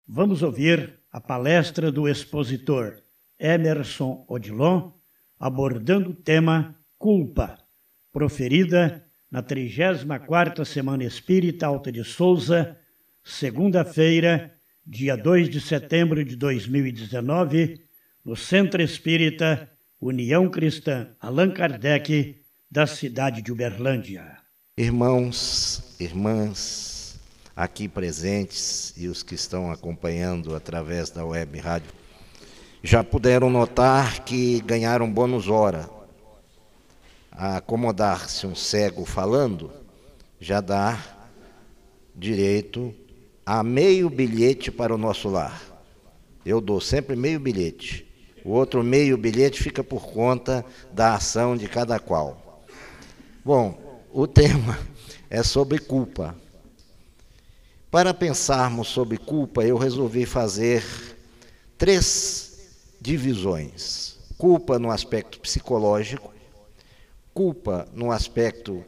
Vamos ouvir a palestra do expositor Emerson Odilon, abordando o tema culpa, proferida na 34ª Semana Espírita Alta de Souza, segunda-feira, dia 2 de setembro de 2019, no Centro Espírita União Cristã Allan Kardec, da cidade de Uberlândia. Irmãos, irmãs, aqui presentes e os que estão acompanhando através da web rádio, já puderam notar que ganharam bônus hora. A acomodar-se um cego falando, já dá direito a meio bilhete para o nosso lar. Eu dou sempre meio bilhete. O outro meio bilhete fica por conta da ação de cada qual. Bom, o tema é sobre culpa. Para pensarmos sobre culpa, eu resolvi fazer 3 divisões. Culpa no aspecto psicológico, culpa no aspecto,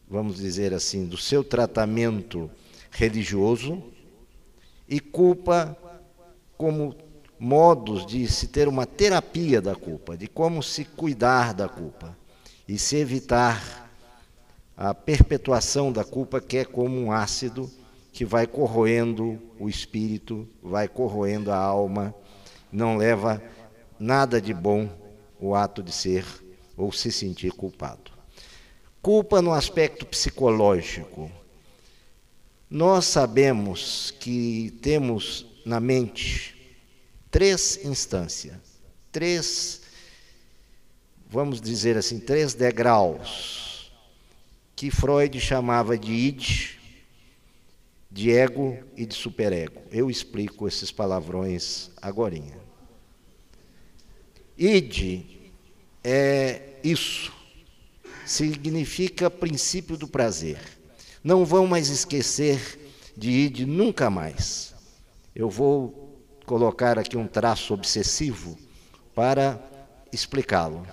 vamos dizer assim, do seu tratamento religioso e culpa como modos de se ter uma terapia da culpa, de como se cuidar da culpa e se evitar a perpetuação da culpa, que é como um ácido que vai corroendo o espírito, vai corroendo a alma, não leva nada de bom o ato de ser ou se sentir culpado. Culpa no aspecto psicológico. Nós sabemos que temos na mente 3 instâncias, 3, vamos dizer assim, 3 degraus, que Freud chamava de id, de ego e de superego. Eu explico esses palavrões agorinha. Id é isso, significa princípio do prazer. Não vão mais esquecer de id nunca mais. Eu vou colocar aqui um traço obsessivo para explicá-lo.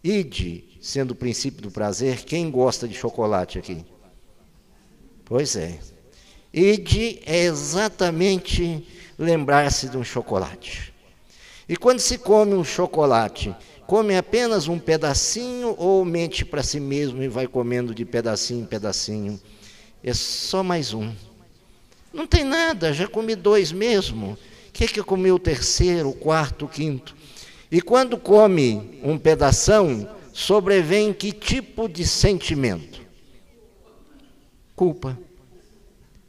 Id, sendo o princípio do prazer, quem gosta de chocolate aqui? Pois é. Id é exatamente lembrar-se de um chocolate. E quando se come um chocolate, come apenas um pedacinho ou mente para si mesmo e vai comendo de pedacinho em pedacinho? É só mais um. Não tem nada, já comi 2 mesmo. O que eu comi o 3º, o 4º, o 5º? E quando come um pedação, sobrevém que tipo de sentimento? Culpa.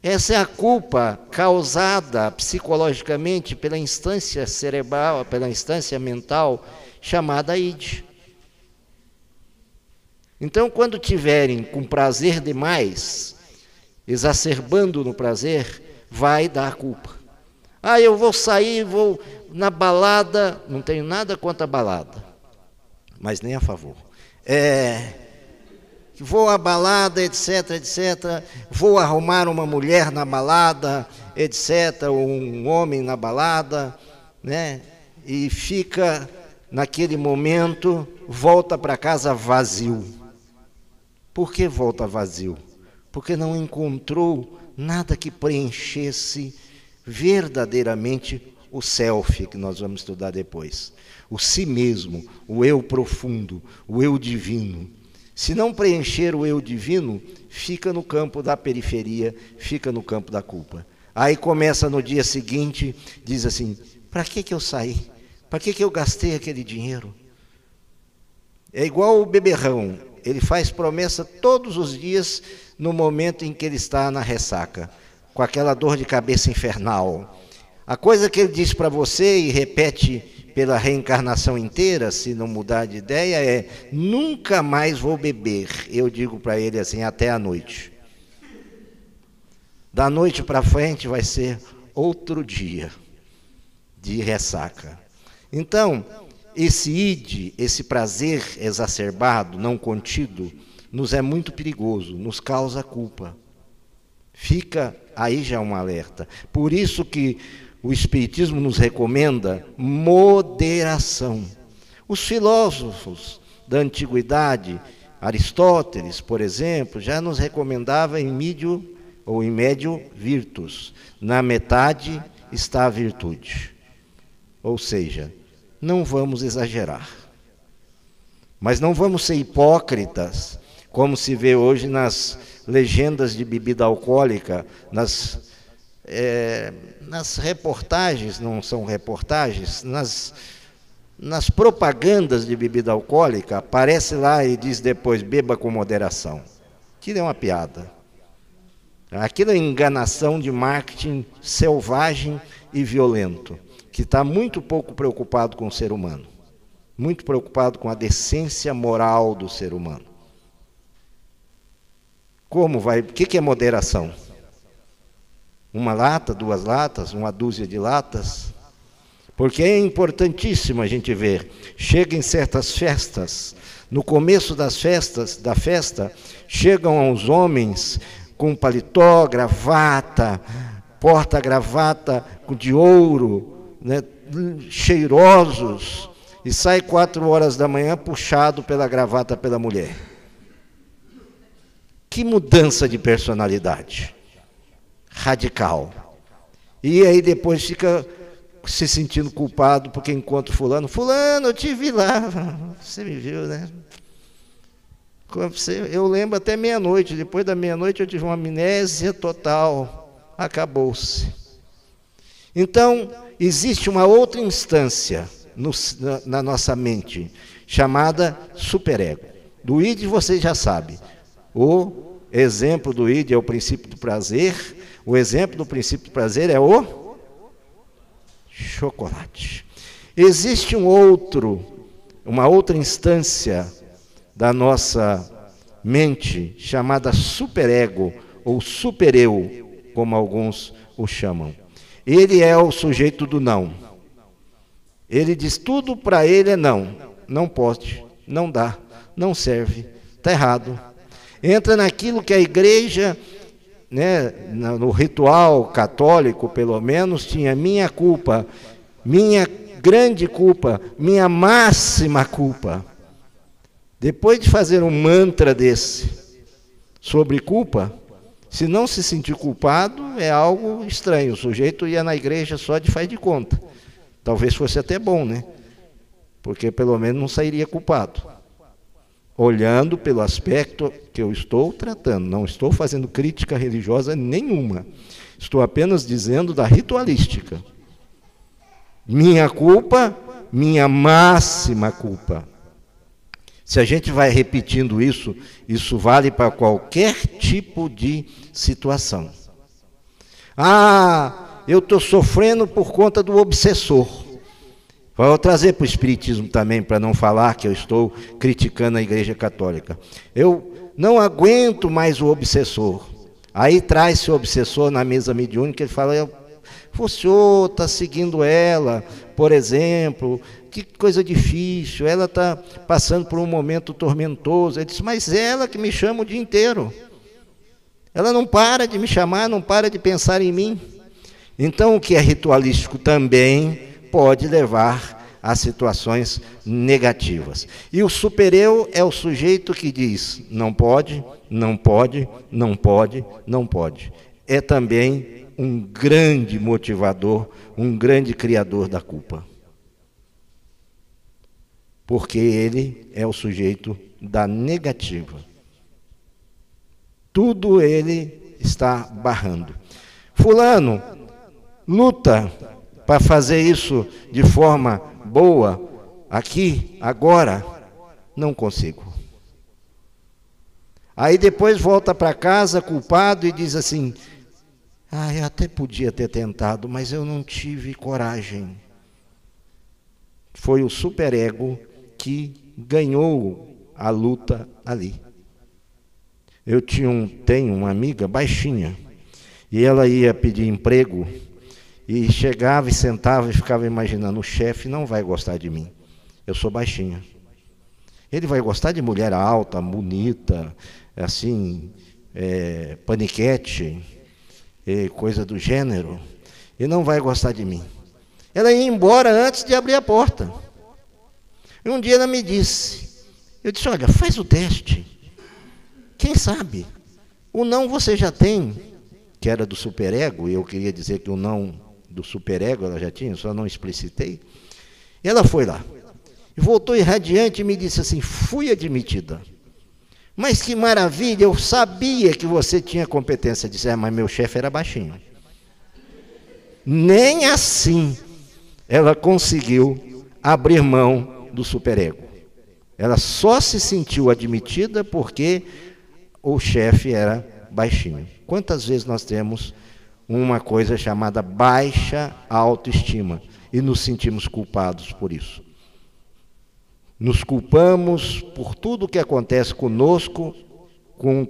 Essa é a culpa causada psicologicamente pela instância cerebral, pela instância mental chamada id. Então, quando tiverem com prazer demais, exacerbando no prazer, vai dar culpa. Eu vou sair, vou na balada, não tenho nada contra a balada, mas nem a favor. Vou à balada, etc, etc, vou arrumar uma mulher na balada, etc, ou um homem na balada, né? E fica naquele momento, volta para casa vazio. Por que volta vazio? Porque não encontrou nada que preenchesse verdadeiramente o self, que nós vamos estudar depois. O si mesmo, o eu profundo, o eu divino. Se não preencher o eu divino, fica no campo da periferia, fica no campo da culpa. Aí começa no dia seguinte, diz assim, para que eu saí? Para que eu gastei aquele dinheiro? É igual o beberrão, ele faz promessa todos os dias no momento em que ele está na ressaca, com aquela dor de cabeça infernal. A coisa que ele diz para você e repete pela reencarnação inteira, se não mudar de ideia, é: nunca mais vou beber. Eu digo para ele assim, até a noite. Da noite para frente vai ser outro dia de ressaca. Então, esse id, esse prazer exacerbado, não contido, nos é muito perigoso, nos causa culpa. Fica aí já um alerta. Por isso que o Espiritismo nos recomenda moderação. Os filósofos da antiguidade, Aristóteles, por exemplo, já nos recomendava in medio ou in medio virtus, na metade está a virtude. Ou seja, não vamos exagerar. Mas não vamos ser hipócritas, como se vê hoje nas legendas de bebida alcoólica, nas reportagens, não são reportagens, nas propagandas de bebida alcoólica, aparece lá e diz depois, beba com moderação. Aquilo é uma piada. Aquilo é enganação de marketing selvagem e violento, que está muito pouco preocupado com o ser humano, muito preocupado com a decência moral do ser humano. O que é moderação? Uma lata, 2 latas, uma dúzia de latas? Porque é importantíssimo a gente ver, chega em certas festas, no começo da festa, chegam os homens com paletó, gravata, porta-gravata de ouro, né, cheirosos, e sai 4 horas da manhã puxado pela gravata pela mulher. Que mudança de personalidade radical. E aí depois fica se sentindo culpado porque encontra fulano, eu te vi lá, você me viu, né? Eu lembro até meia-noite, depois da meia-noite eu tive uma amnésia total, acabou-se. Então, existe uma outra instância na nossa mente, chamada superego. Do id você já sabe. O exemplo do id é o princípio do prazer, o exemplo do princípio do prazer é o chocolate. Existe uma outra instância da nossa mente, chamada superego, ou supereu, como alguns o chamam. Ele é o sujeito do não. Ele diz tudo para ele é não. Não pode, não dá, não serve, está errado. Entra naquilo que a igreja, né, no ritual católico, pelo menos, tinha minha culpa, minha grande culpa, minha máxima culpa. Depois de fazer um mantra desse sobre culpa, se não se sentir culpado, é algo estranho. O sujeito ia na igreja só de faz de conta. Talvez fosse até bom, né? Porque pelo menos não sairia culpado. Olhando pelo aspecto que eu estou tratando, não estou fazendo crítica religiosa nenhuma. Estou apenas dizendo da ritualística. Minha culpa, minha máxima culpa. Se a gente vai repetindo isso, isso vale para qualquer tipo de situação. Eu estou sofrendo por conta do obsessor. Vou trazer para o Espiritismo também, para não falar que eu estou criticando a Igreja Católica. Eu não aguento mais o obsessor. Aí traz-se o obsessor na mesa mediúnica, ele fala, o senhor está seguindo ela, por exemplo, que coisa difícil, ela está passando por um momento tormentoso. Ele disse, mas ela que me chama o dia inteiro. Ela não para de me chamar, não para de pensar em mim. Então, o que é ritualístico também pode levar a situações negativas. E o supereu é o sujeito que diz, não pode, não pode, não pode, não pode. É também um grande motivador, um grande criador da culpa. Porque ele é o sujeito da negativa. Tudo ele está barrando. Fulano luta para fazer isso de forma boa, aqui, agora, não consigo. Aí depois volta para casa culpado e diz assim, eu até podia ter tentado, mas eu não tive coragem. Foi o superego que ganhou a luta ali. Eu tenho uma amiga baixinha, e ela ia pedir emprego, e chegava e sentava e ficava imaginando, o chefe não vai gostar de mim, eu sou baixinha. Ele vai gostar de mulher alta, bonita, assim, paniquete, coisa do gênero, e não vai gostar de mim. Ela ia embora antes de abrir a porta. E um dia ela me disse, eu disse, olha, faz o teste. Quem sabe? O não você já tem, que era do superego, e eu queria dizer que o não do superego, ela já tinha, só não explicitei. E ela foi lá. E voltou irradiante e me disse assim: fui admitida. Mas que maravilha, eu sabia que você tinha competência. Eu disse: mas meu chefe era baixinho. Nem assim ela conseguiu abrir mão do superego. Ela só se sentiu admitida porque o chefe era baixinho. Quantas vezes nós temos uma coisa chamada baixa autoestima e nos sentimos culpados por isso? Nos culpamos por tudo que acontece conosco, com o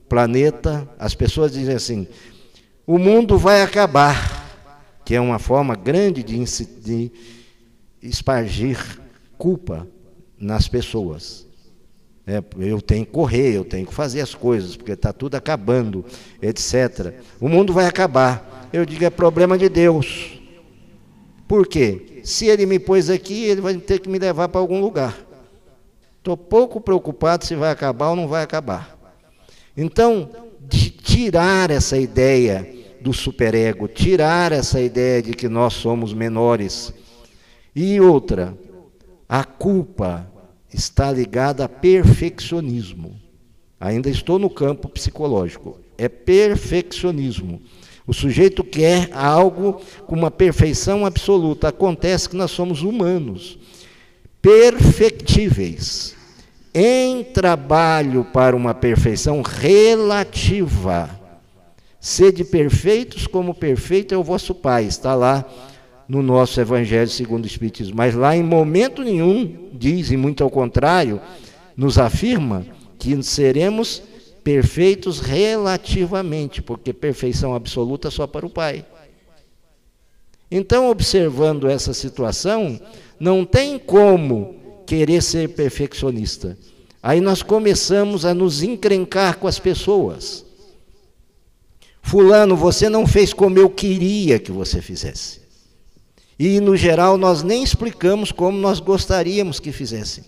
planeta. As pessoas dizem assim: o mundo vai acabar, que é uma forma grande de espargir culpa nas pessoas. Eu tenho que correr, eu tenho que fazer as coisas, porque está tudo acabando, etc. O mundo vai acabar. Eu digo: é problema de Deus. Por quê? Se ele me pôs aqui, ele vai ter que me levar para algum lugar. Estou pouco preocupado se vai acabar ou não vai acabar. Então, tirar essa ideia do superego, tirar essa ideia de que nós somos menores. E outra, a culpa está ligada a perfeccionismo. Ainda estou no campo psicológico. É perfeccionismo. O sujeito quer algo com uma perfeição absoluta. Acontece que nós somos humanos, perfectíveis, em trabalho para uma perfeição relativa. Sede perfeitos como perfeito é o vosso Pai. Está lá no nosso Evangelho segundo o Espiritismo. Mas lá em momento nenhum diz, e muito ao contrário, nos afirma que seremos perfeitos relativamente, porque perfeição absoluta só para o Pai. Então, observando essa situação, não tem como querer ser perfeccionista. Aí nós começamos a nos encrencar com as pessoas. Fulano, você não fez como eu queria que você fizesse. E, no geral, nós nem explicamos como nós gostaríamos que fizessem.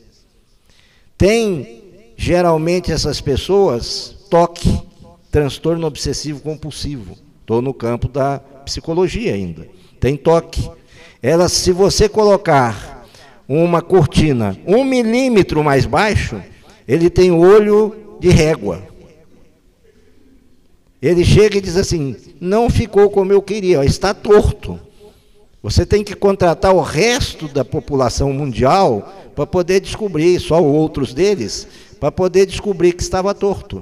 Tem, geralmente, essas pessoas, TOC, transtorno obsessivo compulsivo. Estou no campo da psicologia ainda. Tem TOC. Elas, se você colocar uma cortina 1 milímetro mais baixo, ele tem olho de régua. Ele chega e diz assim: não ficou como eu queria, está torto. Você tem que contratar o resto da população mundial para poder descobrir, só outros deles, para poder descobrir que estava torto.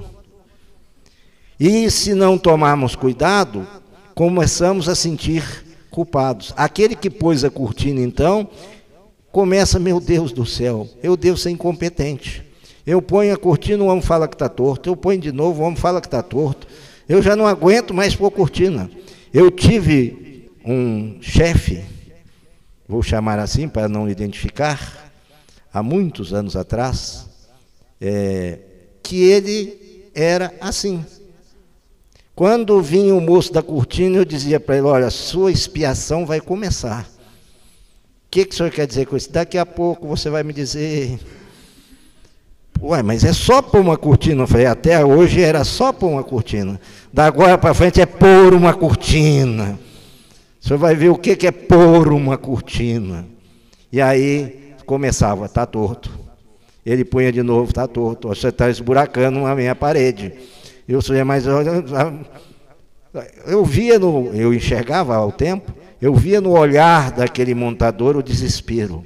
E se não tomarmos cuidado, começamos a sentir culpados. Aquele que pôs a cortina, então, começa: meu Deus do céu, eu devo ser incompetente. Eu ponho a cortina, o homem fala que está torto. Eu ponho de novo, o homem fala que está torto. Eu já não aguento mais pôr cortina. Eu tive um chefe, vou chamar assim para não identificar, há muitos anos atrás, que ele era assim. Quando vinha o moço da cortina, eu dizia para ele: olha, sua expiação vai começar. O que o senhor quer dizer com isso? Daqui a pouco você vai me dizer: ué, mas é só pôr uma cortina. Eu falei: até hoje era só pôr uma cortina. Da agora para frente é pôr uma cortina. O senhor vai ver o que é pôr uma cortina. E aí começava: está torto. Ele punha de novo: está torto. Você está esburacando a minha parede. Eu falei: mas eu enxergava ao tempo, eu via no olhar daquele montador o desespero.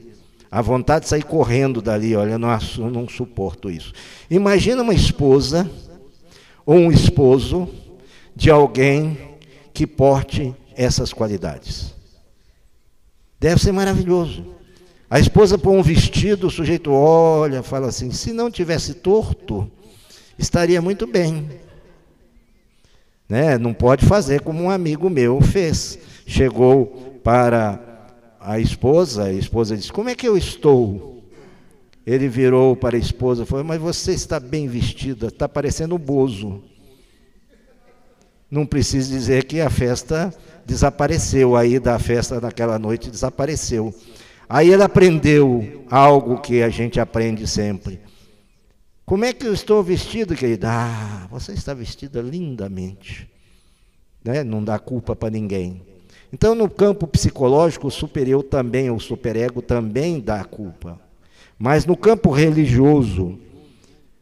A vontade de sair correndo dali. Olha, eu não suporto isso. Imagina uma esposa ou um esposo de alguém que porte essas qualidades. Deve ser maravilhoso. A esposa põe um vestido, o sujeito olha, fala assim: se não tivesse torto, estaria muito bem. Né? Não pode fazer como um amigo meu fez. Chegou para a esposa disse: como é que eu estou? Ele virou para a esposa e falou: mas você está bem vestida, está parecendo um bozo. Não precisa dizer que a festa desapareceu, aí da festa daquela noite desapareceu. Aí ele aprendeu algo que a gente aprende sempre. Como é que eu estou vestido, querida? Você está vestida lindamente. Né? Não dá culpa para ninguém. Então, no campo psicológico, o supereu também, o superego também dá culpa. Mas no campo religioso,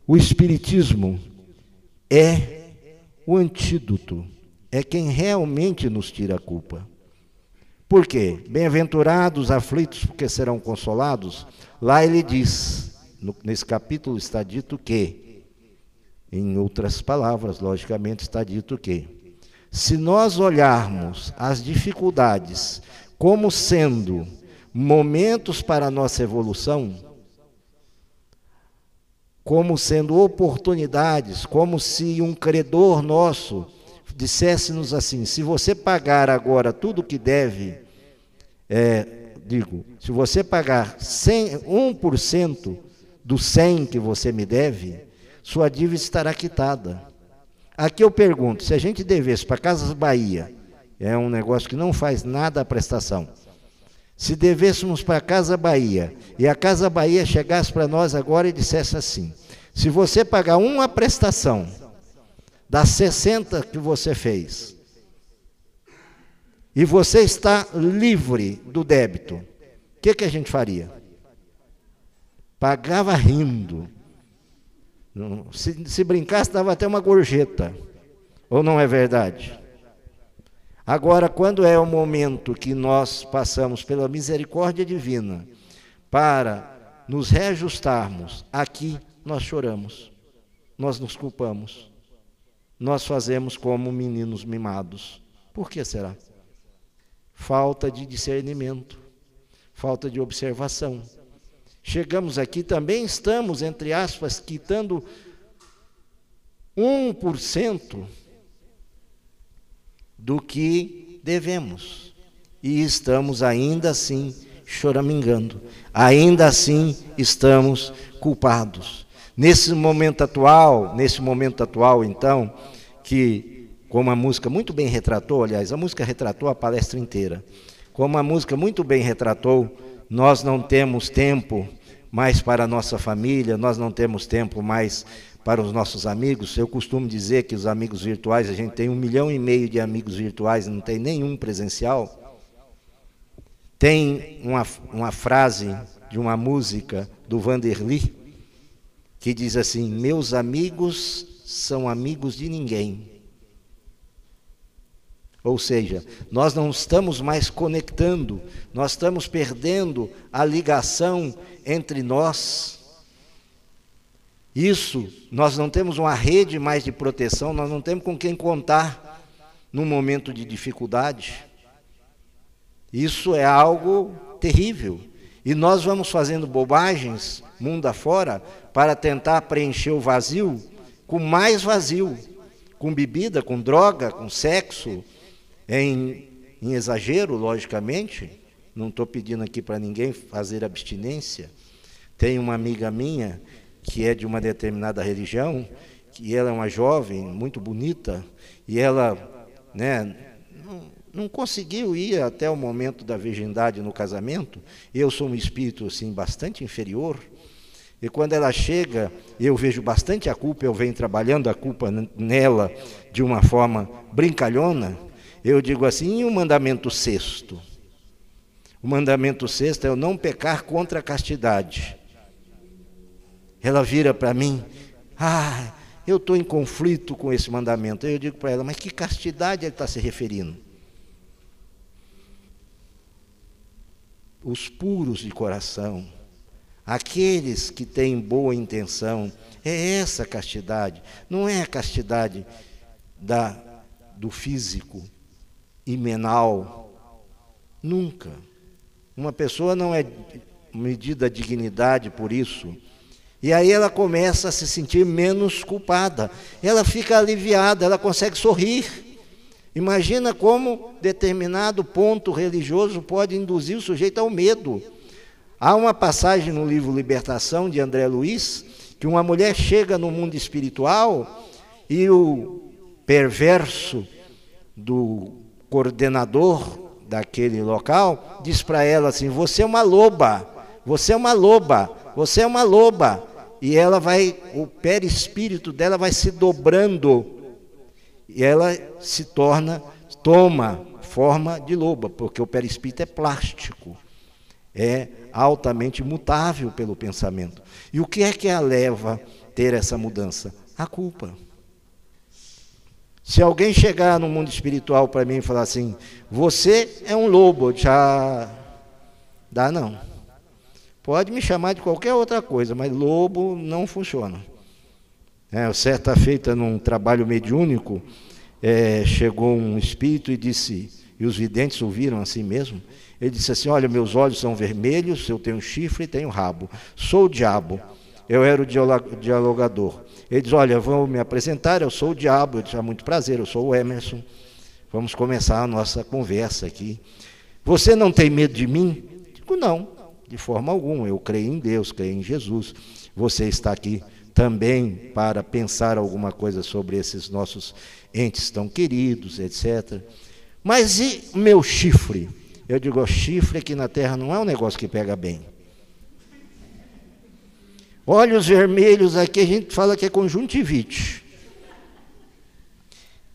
o Espiritismo é o antídoto, é quem realmente nos tira a culpa. Por quê? Bem-aventurados, aflitos, porque serão consolados. Lá ele diz, nesse capítulo está dito que, em outras palavras, logicamente, está dito que, se nós olharmos as dificuldades como sendo momentos para a nossa evolução, como sendo oportunidades, como se um credor nosso dissesse-nos assim, se você pagar agora tudo o que deve, se você pagar 1% do 100 que você me deve, sua dívida estará quitada. Aqui eu pergunto, se a gente devesse para Casas Bahia, é um negócio que não faz nada a prestação, se devêssemos para a Casa Bahia, e a Casa Bahia chegasse para nós agora e dissesse assim, se você pagar uma prestação das 60 que você fez, e você está livre do débito, o que a gente faria? Pagava rindo. Se brincasse, dava até uma gorjeta. Ou não é verdade? Agora, quando é o momento que nós passamos pela misericórdia divina para nos reajustarmos, aqui nós choramos, nós nos culpamos, nós fazemos como meninos mimados. Por que será? Falta de discernimento, falta de observação. Chegamos aqui, também estamos, entre aspas, quitando 1% do que devemos. E estamos ainda assim choramingando. Ainda assim estamos culpados. Nesse momento atual, então, que, como a música muito bem retratou, aliás, a música retratou a palestra inteira, como a música muito bem retratou, nós não temos tempo mais para a nossa família, nós não temos tempo mais para os nossos amigos. Eu costumo dizer que os amigos virtuais, a gente tem 1,5 milhão de amigos virtuais, não tem nenhum presencial. Tem uma frase de uma música do Vanderly, que diz assim, meus amigos são amigos de ninguém. Ou seja, nós não estamos mais conectando, nós estamos perdendo a ligação entre nós. Isso, nós não temos uma rede mais de proteção, nós não temos com quem contar num momento de dificuldade. Isso é algo terrível. E nós vamos fazendo bobagens, mundo afora, para tentar preencher o vazio com mais vazio, com bebida, com droga, com sexo, em exagero, logicamente. Não estou pedindo aqui para ninguém fazer abstinência. Tem uma amiga minha que é de uma determinada religião, que ela é uma jovem muito bonita, e ela não conseguiu ir até o momento da virgindade no casamento. Eu sou um espírito assim, bastante inferior, e quando ela chega, eu vejo bastante a culpa, eu venho trabalhando a culpa nela de uma forma brincalhona. Eu digo assim, e o mandamento sexto? O mandamento sexto é o não pecar contra a castidade. Ela vira para mim, eu estou em conflito com esse mandamento. Eu digo para ela, mas que castidade ele está se referindo? Os puros de coração, aqueles que têm boa intenção, é essa castidade. Não é a castidade do físico imenal. Nunca. Uma pessoa não é medida a dignidade por isso. E aí ela começa a se sentir menos culpada. Ela fica aliviada, ela consegue sorrir. Imagina como determinado ponto religioso pode induzir o sujeito ao medo. Há uma passagem no livro Libertação, de André Luiz, que uma mulher chega no mundo espiritual e o perverso do coordenador daquele local diz para ela assim, você é uma loba, você é uma loba, você é uma loba. E ela vai, o perispírito dela vai se dobrando, e ela se toma forma de lobo, porque o perispírito é plástico, é altamente mutável pelo pensamento. E o que é que a leva a ter essa mudança? A culpa. Se alguém chegar no mundo espiritual para mim e falar assim, você é um lobo, já dá não. Pode me chamar de qualquer outra coisa, mas lobo não funciona. Certa feita num trabalho mediúnico, chegou um espírito e disse, e os videntes ouviram assim mesmo, ele disse assim, olha, meus olhos são vermelhos, eu tenho chifre e tenho rabo, sou o diabo, eu era o dialogador. Ele diz, olha, vão me apresentar, eu sou o diabo. Eu disse, muito prazer, eu sou o Emerson, vamos começar a nossa conversa aqui. Você não tem medo de mim? Digo, não, de forma alguma, eu creio em Deus, creio em Jesus. Você está aqui também para pensar alguma coisa sobre esses nossos entes tão queridos, etc. Mas e meu chifre? Eu digo, o chifre aqui na Terra não é um negócio que pega bem. Olhos vermelhos aqui a gente fala que é conjuntivite.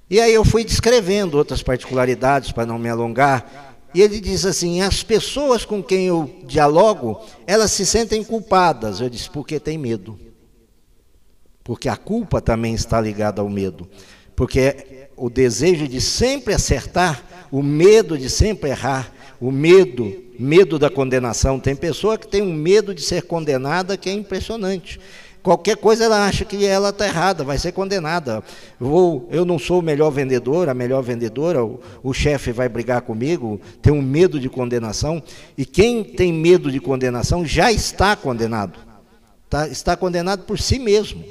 E aí eu fui descrevendo outras particularidades para não me alongar, e ele diz assim, as pessoas com quem eu dialogo, elas se sentem culpadas. Eu disse, porque tem medo. Porque a culpa também está ligada ao medo. Porque o desejo de sempre acertar, o medo de sempre errar, o medo da condenação. Tem pessoa que tem um medo de ser condenada que é impressionante. Qualquer coisa ela acha que ela está errada, vai ser condenada. Eu não sou o melhor vendedor, a melhor vendedora, o chefe vai brigar comigo, tem um medo de condenação. E quem tem medo de condenação já está condenado. Está condenado por si mesmo.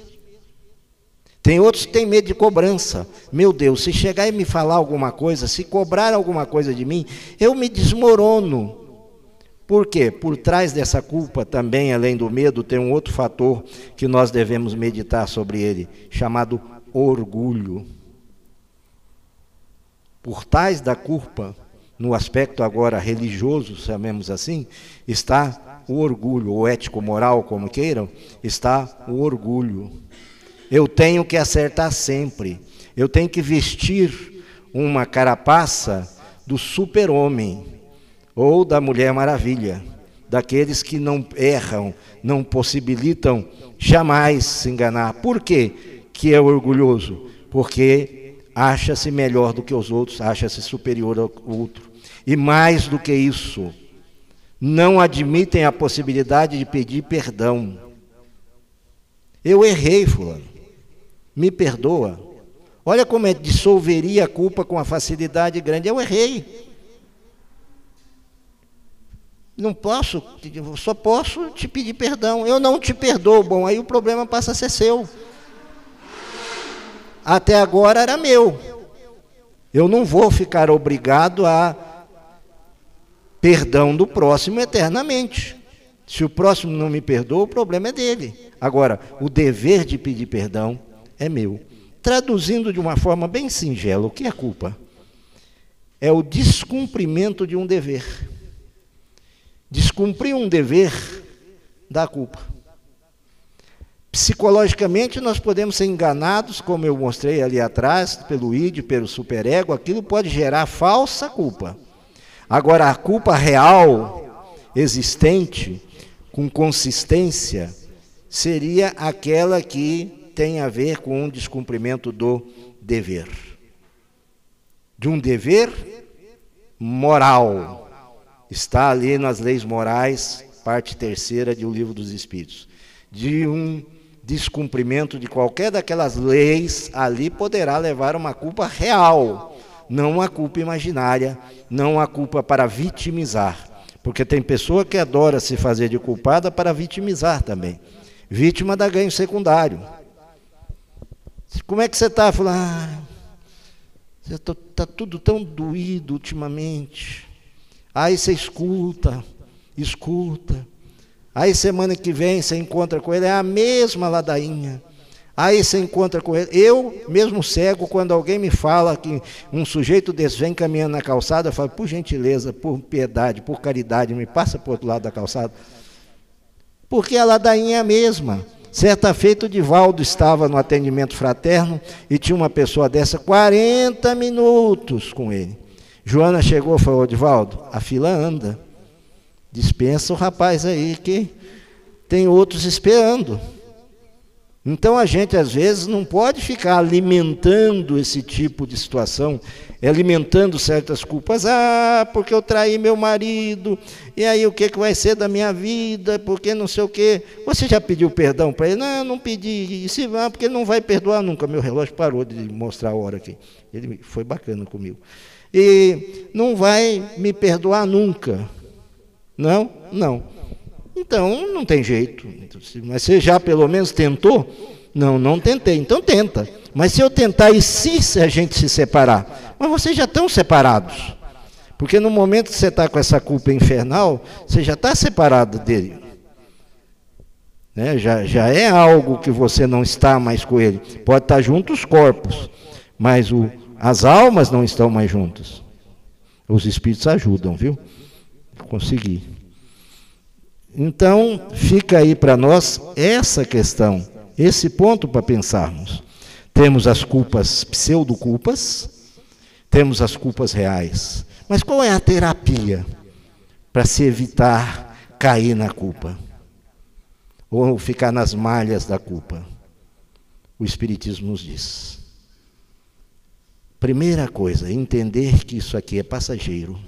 Tem outros que têm medo de cobrança. Meu Deus, se chegar e me falar alguma coisa, se cobrar alguma coisa de mim, eu me desmorono. Por quê? Por trás dessa culpa também, além do medo, tem um outro fator que nós devemos meditar sobre ele, chamado orgulho. Por trás da culpa, no aspecto agora religioso, chamemos assim, está o orgulho, ou ético-moral, como queiram, está o orgulho. Eu tenho que acertar sempre. Eu tenho que vestir uma carapaça do super-homem ou da Mulher Maravilha, daqueles que não erram, não possibilitam jamais se enganar. Por quê que é orgulhoso? Porque acha-se melhor do que os outros, acha-se superior ao outro. E mais do que isso, não admitem a possibilidade de pedir perdão. Eu errei, fulano. Me perdoa. Olha como dissolveria a culpa com a facilidade grande. Eu errei. Não posso, só posso te pedir perdão. Eu não te perdoo. Bom, aí o problema passa a ser seu. Até agora era meu. Eu não vou ficar obrigado a perdão do próximo eternamente. Se o próximo não me perdoa, o problema é dele. Agora, o dever de pedir perdão é meu. Traduzindo de uma forma bem singela, o que é culpa? É o descumprimento de um dever. Descumprir um dever dá culpa. Psicologicamente, nós podemos ser enganados, como eu mostrei ali atrás, pelo id, pelo superego, aquilo pode gerar falsa culpa. Agora, a culpa real, existente, com consistência, seria aquela que tem a ver com um descumprimento do dever. De um dever moral. Está ali nas leis morais, parte 3ª do Livro dos Espíritos. De um descumprimento de qualquer daquelas leis, ali poderá levar uma culpa real, não uma culpa imaginária, não uma culpa para vitimizar. Porque tem pessoa que adora se fazer de culpada para vitimizar também. Vítima dá ganho secundário. Como é que você está? Está tudo tão doído ultimamente. Aí você escuta. Aí semana que vem você encontra com ele, é a mesma ladainha. Aí você encontra com ele. Eu, mesmo cego, quando alguém me fala que um sujeito desse vem caminhando na calçada, eu falo, por gentileza, por piedade, por caridade, me passa para o outro lado da calçada. Porque a ladainha é a mesma. Certa feita, o Divaldo estava no atendimento fraterno e tinha uma pessoa dessa 40 minutos com ele. Joana chegou e falou: Odivaldo, a fila anda. Dispensa o rapaz aí que tem outros esperando. Então a gente às vezes não pode ficar alimentando esse tipo de situação, alimentando certas culpas. Porque eu traí meu marido, e aí o que vai ser da minha vida, porque não sei o quê. Você já pediu perdão para ele? Não, não pedi. E se vai, porque ele não vai perdoar nunca. Meu relógio parou de mostrar a hora aqui. Ele foi bacana comigo. E não vai me perdoar nunca. Não, não. Então, não tem jeito. Mas você já pelo menos tentou? Não, não tentei. Então tenta. Mas se eu tentar e se a gente se separar? Mas vocês já estão separados. Porque no momento que você está com essa culpa infernal, você já está separado dele. Né? Já é algo que você não está mais com ele. Pode estar juntos os corpos, mas as almas não estão mais juntas. Os espíritos ajudam, viu? Consegui. Então, fica aí para nós essa questão, esse ponto para pensarmos. Temos as culpas pseudo-culpas, temos as culpas reais. Mas qual é a terapia para se evitar cair na culpa? Ou ficar nas malhas da culpa? O Espiritismo nos diz. Primeira coisa, entender que isso aqui é passageiro,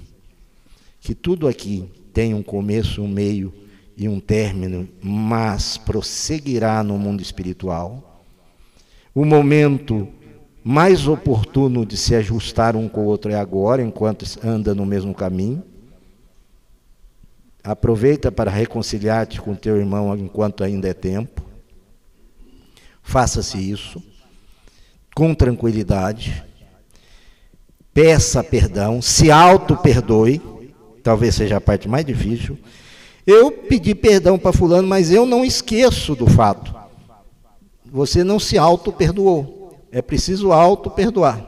que tudo aqui tem um começo, um meio e um término, mas prosseguirá no mundo espiritual. O momento mais oportuno de se ajustar um com o outro é agora, enquanto anda no mesmo caminho. Aproveita para reconciliar-te com teu irmão enquanto ainda é tempo. Faça-se isso com tranquilidade. Peça perdão, se auto-perdoe, talvez seja a parte mais difícil. Eu pedi perdão para fulano, mas eu não esqueço do fato. Você não se auto-perdoou. É preciso auto-perdoar.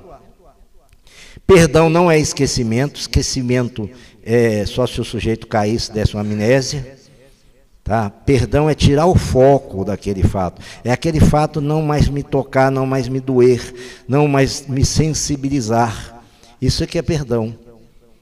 Perdão não é esquecimento. Esquecimento é só se o sujeito caísse, desse uma amnésia. Tá? Perdão é tirar o foco daquele fato. É aquele fato não mais me tocar, não mais me doer, não mais me sensibilizar. Isso é que é perdão.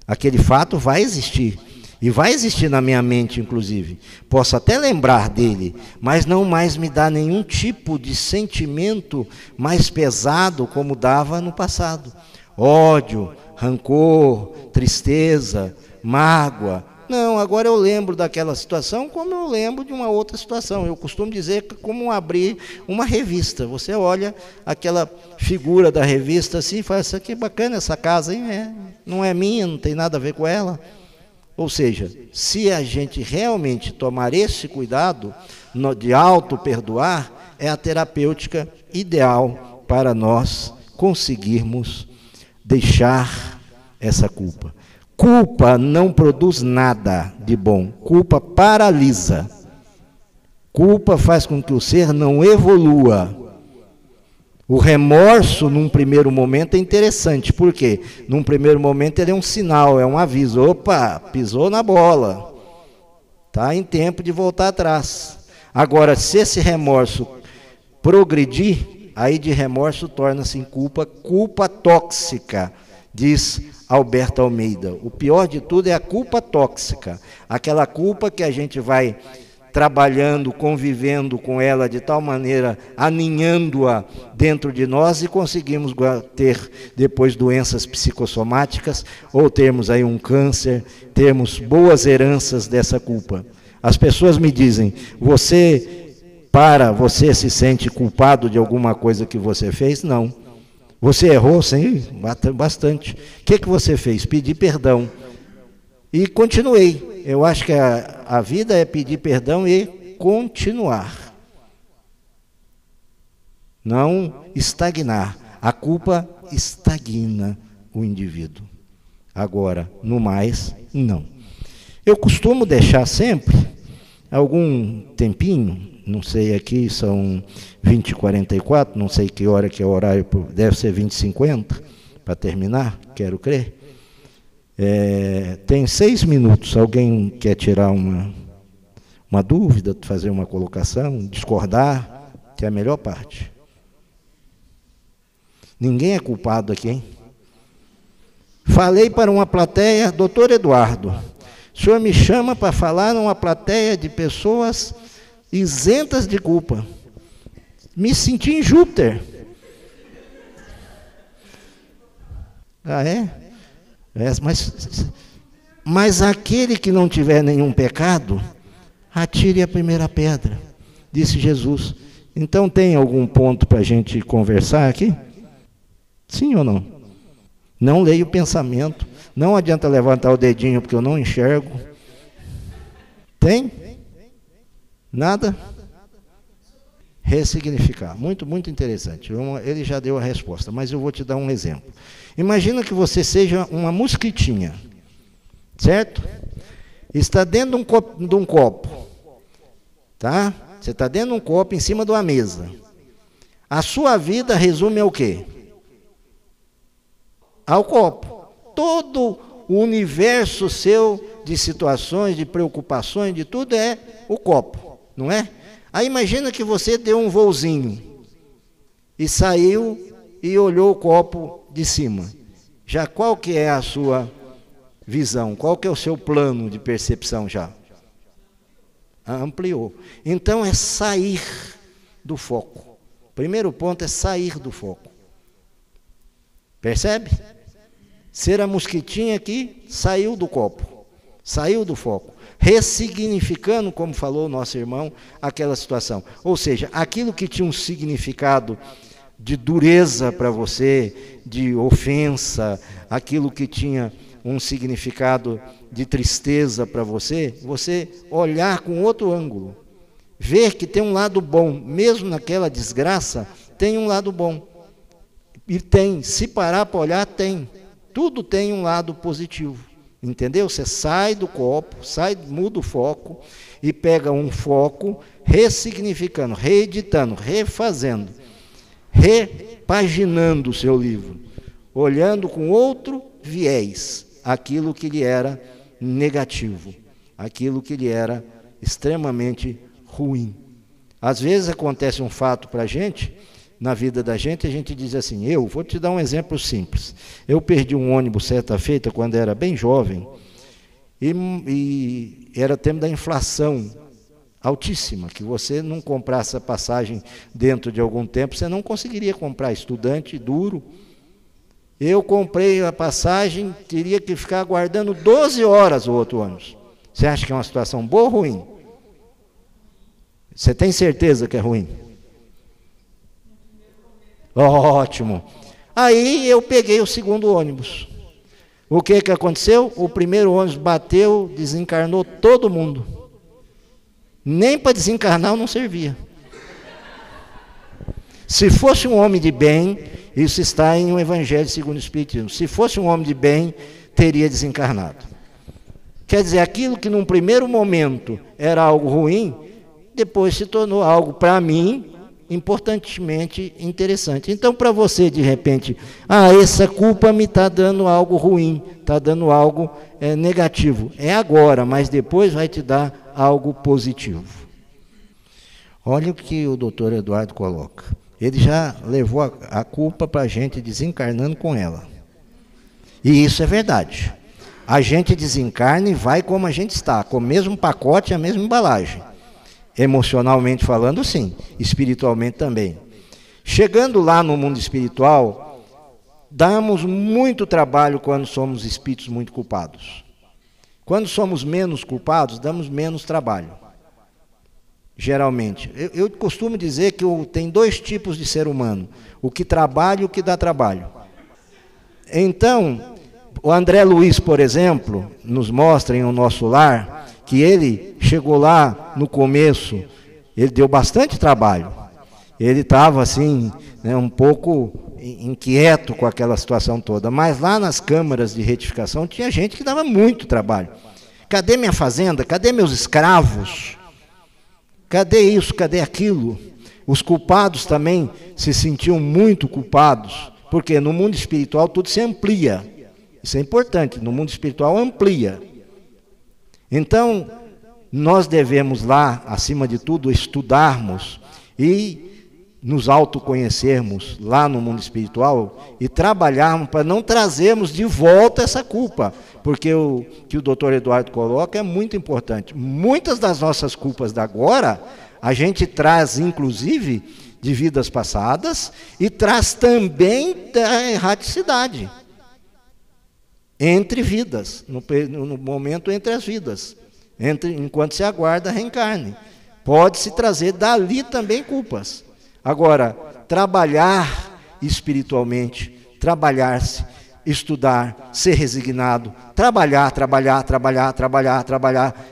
Aquele fato vai existir. E vai existir na minha mente, inclusive. Posso até lembrar dele, mas não mais me dá nenhum tipo de sentimento mais pesado como dava no passado. Ódio, rancor, tristeza, mágoa. Não, agora eu lembro daquela situação como eu lembro de uma outra situação. Eu costumo dizer que como abrir uma revista. Você olha aquela figura da revista assim e fala: isso aqui é bacana, essa casa, hein? Não é minha, não tem nada a ver com ela. Ou seja, se a gente realmente tomar esse cuidado de auto-perdoar, é a terapêutica ideal para nós conseguirmos deixar essa culpa. Culpa não produz nada de bom. Culpa paralisa. Culpa faz com que o ser não evolua. O remorso, num primeiro momento, é interessante. Por quê? Num primeiro momento, ele é um sinal, é um aviso. Opa, pisou na bola. Está em tempo de voltar atrás. Agora, se esse remorso progredir, aí de remorso torna-se em culpa, culpa tóxica, diz Alberto Almeida. O pior de tudo é a culpa tóxica. Aquela culpa que a gente vai trabalhando, convivendo com ela de tal maneira, aninhando-a dentro de nós, e conseguimos ter depois doenças psicossomáticas, ou termos aí um câncer, termos boas heranças dessa culpa. As pessoas me dizem: você se sente culpado de alguma coisa que você fez? Não. Você errou? Sim, bastante. O que você fez? Pedi perdão. E continuei. Eu acho que a vida é pedir perdão e continuar. Não estagnar. A culpa estagna o indivíduo. Agora, no mais, não. Eu costumo deixar sempre algum tempinho, não sei, aqui são 20h44, não sei que hora que é o horário, deve ser 20h50, para terminar, quero crer. Tem 6 minutos. Alguém quer tirar uma dúvida, fazer uma colocação, discordar, que é a melhor parte. Ninguém é culpado aqui, hein? Falei para uma plateia, doutor Eduardo, o senhor me chama para falar numa plateia de pessoas isentas de culpa. Me senti em Júpiter. Ah, é? Mas aquele que não tiver nenhum pecado, atire a primeira pedra, disse Jesus. Então tem algum ponto para a gente conversar aqui? Sim ou não? Não leio o pensamento. Não adianta levantar o dedinho porque eu não enxergo. Tem? Nada? Ressignificar. Muito, muito interessante. Ele já deu a resposta, mas eu vou te dar um exemplo. Imagina que você seja uma mosquitinha, certo? Está dentro de um copo, tá? Você está dentro de um copo em cima de uma mesa. A sua vida resume ao quê? Ao copo. Todo o universo seu de situações, de preocupações, de tudo é o copo, não é? Aí imagina que você deu um voozinho e saiu e olhou o copo de cima. Já qual que é a sua visão? Qual que é o seu plano de percepção já? Ampliou. Então é sair do foco. Primeiro ponto é sair do foco. Percebe? Ser a mosquitinha que saiu do copo, saiu do foco, ressignificando, como falou o nosso irmão, aquela situação. Ou seja, aquilo que tinha um significado de dureza para você, de ofensa, aquilo que tinha um significado de tristeza para você, você olhar com outro ângulo, ver que tem um lado bom, mesmo naquela desgraça, tem um lado bom. E tem, se parar para olhar, tem. Tudo tem um lado positivo, entendeu? Você sai do copo, muda o foco e pega um foco, ressignificando, reeditando, refazendo, repaginando o seu livro, olhando com outro viés aquilo que lhe era negativo, aquilo que lhe era extremamente ruim. Às vezes acontece um fato para a gente, na vida da gente, a gente diz assim, eu vou te dar um exemplo simples. Eu perdi um ônibus certa feita, quando era bem jovem, e era tempo da inflação altíssima, que você não comprasse a passagem dentro de algum tempo, você não conseguiria comprar, estudante duro. Eu comprei a passagem, teria que ficar aguardando 12 horas o outro ônibus. Você acha que é uma situação boa ou ruim? Você tem certeza que é ruim? Ótimo. Aí eu peguei o segundo ônibus. O que aconteceu? O primeiro ônibus bateu, desencarnou todo mundo. Nem para desencarnar não servia. Se fosse um homem de bem, isso está em um Evangelho segundo o Espiritismo. Se fosse um homem de bem, teria desencarnado. Quer dizer, aquilo que num primeiro momento era algo ruim, depois se tornou algo, para mim, importantemente interessante. Então, para você, de repente, essa culpa me está dando algo ruim, está dando algo negativo. É agora, mas depois vai te dar algo positivo. Olha o que o doutor Eduardo coloca. Ele já levou a culpa para a gente desencarnando com ela. E isso é verdade. A gente desencarna e vai como a gente está, com o mesmo pacote e a mesma embalagem. Emocionalmente falando, sim. Espiritualmente também. Chegando lá no mundo espiritual, damos muito trabalho quando somos espíritos muito culpados. Quando somos menos culpados, damos menos trabalho. Geralmente. Eu costumo dizer que tem dois tipos de ser humano. O que trabalha e o que dá trabalho. Então, o André Luiz, por exemplo, nos mostra em O Nosso Lar, que ele chegou lá no começo, ele deu bastante trabalho. Ele estava assim, um pouco inquieto com aquela situação toda. Mas lá nas câmaras de retificação tinha gente que dava muito trabalho. Cadê minha fazenda? Cadê meus escravos? Cadê isso? Cadê aquilo? Os culpados também se sentiam muito culpados, porque no mundo espiritual tudo se amplia. Isso é importante, no mundo espiritual amplia. Então, nós devemos lá, acima de tudo, estudarmos e nos autoconhecermos lá no mundo espiritual e trabalharmos para não trazermos de volta essa culpa, porque o que o doutor Eduardo coloca é muito importante. Muitas das nossas culpas da agora, a gente traz, inclusive, de vidas passadas e traz também da erraticidade entre vidas, no momento entre as vidas, enquanto se aguarda a reencarne. Pode-se trazer dali também culpas. Agora, trabalhar espiritualmente, trabalhar-se, estudar, ser resignado, trabalhar,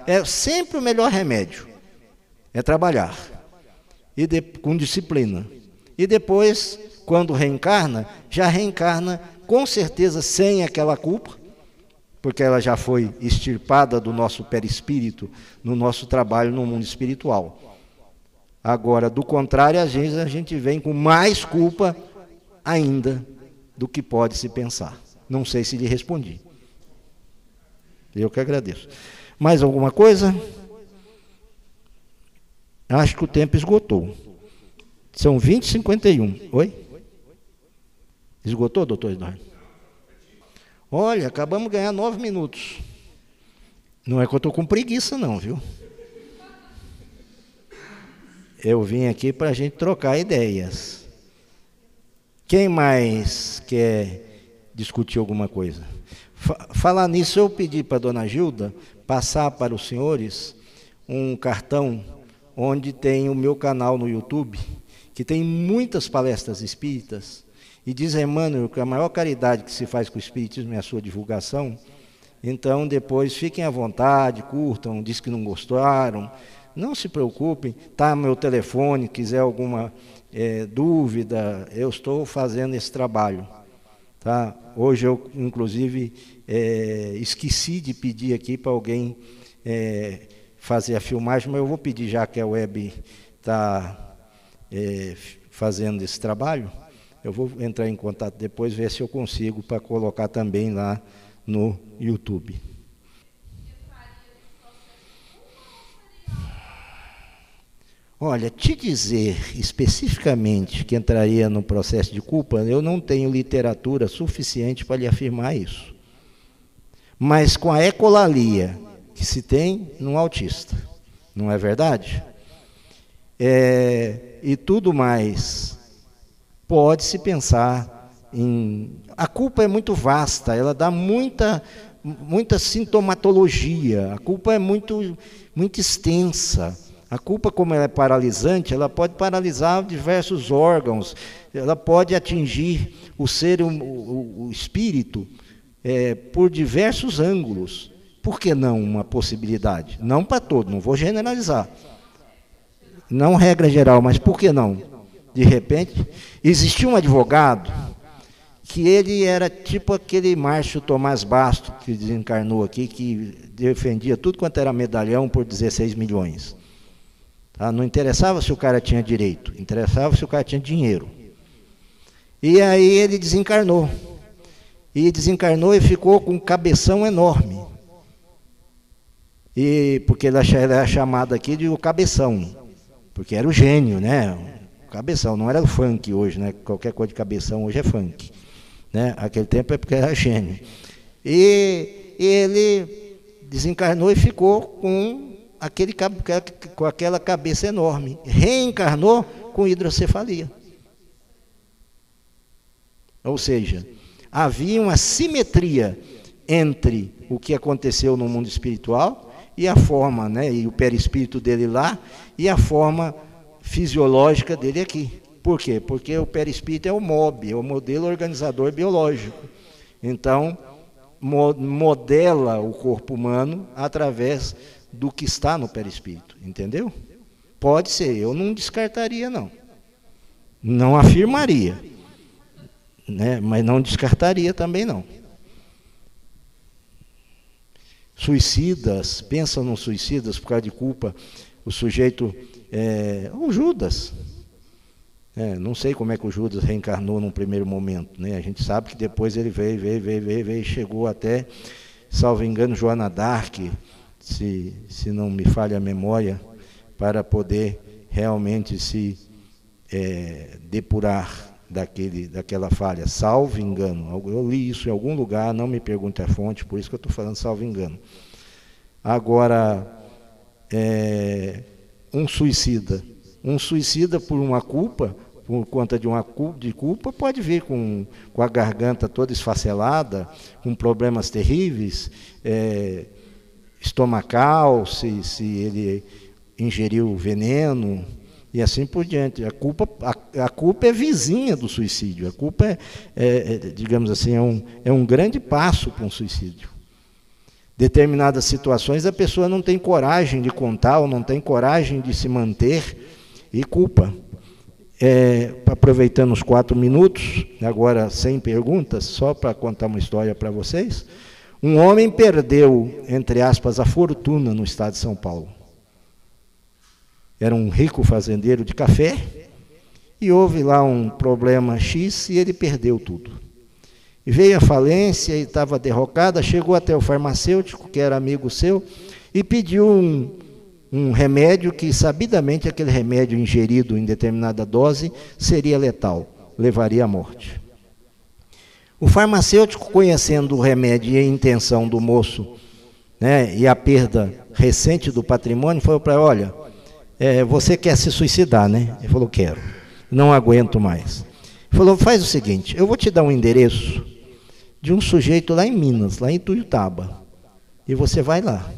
é sempre o melhor remédio. É trabalhar, com disciplina. E depois, quando reencarna, já reencarna com certeza sem aquela culpa, porque ela já foi extirpada do nosso perispírito, no nosso trabalho no mundo espiritual. Agora, do contrário, às vezes a gente vem com mais culpa ainda do que pode se pensar. Não sei se lhe respondi. Eu que agradeço. Mais alguma coisa? Acho que o tempo esgotou. São 20h51. Oi? Esgotou, doutor Eduardo? Olha, acabamos de ganhar 9 minutos. Não é que eu estou com preguiça, não, viu? Eu vim aqui para a gente trocar ideias. Quem mais quer discutir alguma coisa? Falar nisso, eu pedi para a dona Gilda passar para os senhores um cartão onde tem o meu canal no YouTube, que tem muitas palestras espíritas, e diz Emmanuel que a maior caridade que se faz com o espiritismo é a sua divulgação. Então, depois, fiquem à vontade, curtam, diz que não gostaram, não se preocupem, está meu telefone, quiser alguma dúvida, eu estou fazendo esse trabalho. Tá? Hoje eu, inclusive, esqueci de pedir aqui para alguém fazer a filmagem, mas eu vou pedir, já que a web está fazendo esse trabalho, eu vou entrar em contato depois, ver se eu consigo para colocar também lá no YouTube. Olha, te dizer especificamente que entraria no processo de culpa, eu não tenho literatura suficiente para lhe afirmar isso. Mas com a ecolalia que se tem num autista, não é verdade? E tudo mais, pode-se pensar em... A culpa é muito vasta, ela dá muita sintomatologia, a culpa é muito extensa. A culpa, como ela é paralisante, ela pode paralisar diversos órgãos, ela pode atingir o ser, o espírito, por diversos ângulos. Por que não uma possibilidade? Não para todo, não vou generalizar. Não regra geral, mas por que não? De repente, existia um advogado que ele era tipo aquele Márcio Tomás Basto, que desencarnou aqui, que defendia tudo quanto era medalhão por 16 milhões. Tá? Não interessava se o cara tinha direito, interessava se o cara tinha dinheiro. E aí ele desencarnou. E desencarnou e ficou com um cabeção enorme. Porque ele é chamado aqui de o cabeção, porque era o gênio, né? O cabeção, não era o funk hoje, né? Qualquer coisa de cabeção hoje é funk. Né? Aquele tempo é porque era gênio. E ele desencarnou e ficou com aquela cabeça enorme. Reencarnou com hidrocefalia. Ou seja, havia uma simetria entre o que aconteceu no mundo espiritual e a forma, né, e o perispírito dele lá, e a forma fisiológica dele aqui. Por quê? Porque o perispírito é o MOB, é o modelo organizador biológico. Então, modela o corpo humano através do que está no perispírito, entendeu? Pode ser, eu não descartaria, não. Não afirmaria, né? Mas não descartaria também, não. Suicidas, pensam nos suicidas por causa de culpa, o sujeito, o Judas. Não sei como é que o Judas reencarnou num primeiro momento, né? A gente sabe que depois ele veio, chegou até, salvo engano, Joana d'Arc, se não me falha a memória, para poder realmente se depurar daquela falha, salvo engano. Eu li isso em algum lugar, não me pergunte a fonte, por isso que eu estou falando salvo engano. Agora, um suicida por uma culpa, por conta de culpa, pode vir com a garganta toda esfacelada, com problemas terríveis, estomacal, se ele ingeriu veneno, e assim por diante. A culpa é vizinha do suicídio. A culpa digamos assim, é um grande passo para um suicídio. Determinadas situações a pessoa não tem coragem de contar, ou não tem coragem de se manter, e culpa. Aproveitando os 4 minutos, agora sem perguntas, só para contar uma história para vocês. Um homem perdeu, entre aspas, a fortuna no estado de São Paulo. Era um rico fazendeiro de café, e houve lá um problema X, e ele perdeu tudo. E veio a falência, e estava derrocada, chegou até o farmacêutico, que era amigo seu, e pediu um remédio que, sabidamente, aquele remédio ingerido em determinada dose seria letal, levaria à morte. O farmacêutico, conhecendo o remédio e a intenção do moço, né, e a perda recente do patrimônio, falou para ele: olha, você quer se suicidar, né? Ele falou: quero, não aguento mais. Ele falou: faz o seguinte, eu vou te dar um endereço de um sujeito lá em Minas, lá em Tuiutaba, e você vai lá.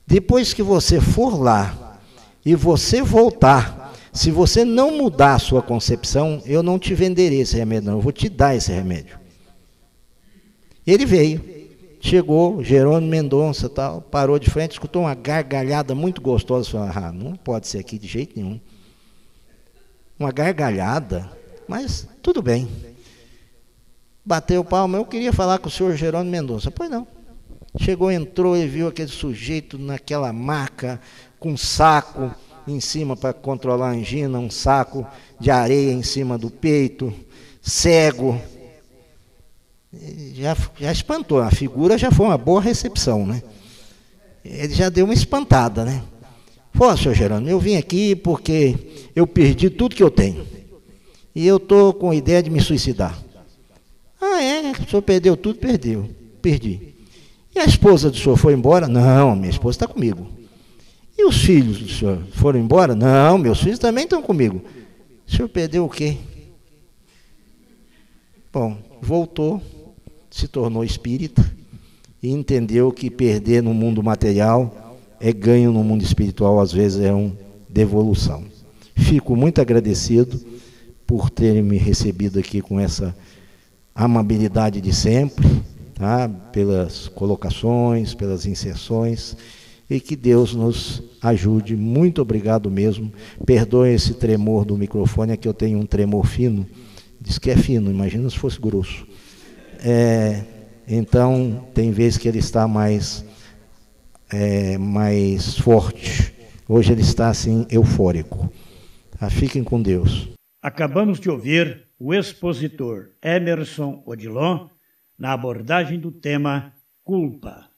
Depois que você for lá e você voltar, se você não mudar a sua concepção, eu não te venderei esse remédio, não, eu vou te dar esse remédio. Ele veio, chegou, Jerônimo Mendonça, tal, parou de frente, escutou uma gargalhada muito gostosa, falou: não pode ser aqui de jeito nenhum. Uma gargalhada, mas tudo bem. Bateu palma: eu queria falar com o senhor Jerônimo Mendonça. Pois não. Chegou, entrou e viu aquele sujeito naquela maca, com um saco em cima para controlar a angina, um saco de areia em cima do peito, cego. Já espantou, a figura já foi uma boa recepção, né? Ele já deu uma espantada, né? Pô, senhor Jerônimo, eu vim aqui porque eu perdi tudo que eu tenho. E eu estou com a ideia de me suicidar. Ah, é? O senhor perdeu tudo? Perdi. E a esposa do senhor foi embora? Não, minha esposa está comigo. E os filhos do senhor foram embora? Não, meus filhos também estão comigo. O senhor perdeu o quê? Bom, voltou, se tornou espírita e entendeu que perder no mundo material é ganho no mundo espiritual, às vezes é uma devolução. Fico muito agradecido por terem me recebido aqui com essa amabilidade de sempre, tá? Pelas colocações, pelas inserções, e que Deus nos ajude. Muito obrigado mesmo. Perdoe esse tremor do microfone, é que eu tenho um tremor fino. Diz que é fino, imagina se fosse grosso. Então, tem vezes que ele está mais forte. Hoje ele está assim, eufórico. Fiquem com Deus. Acabamos de ouvir o expositor Emerson Odilon na abordagem do tema culpa.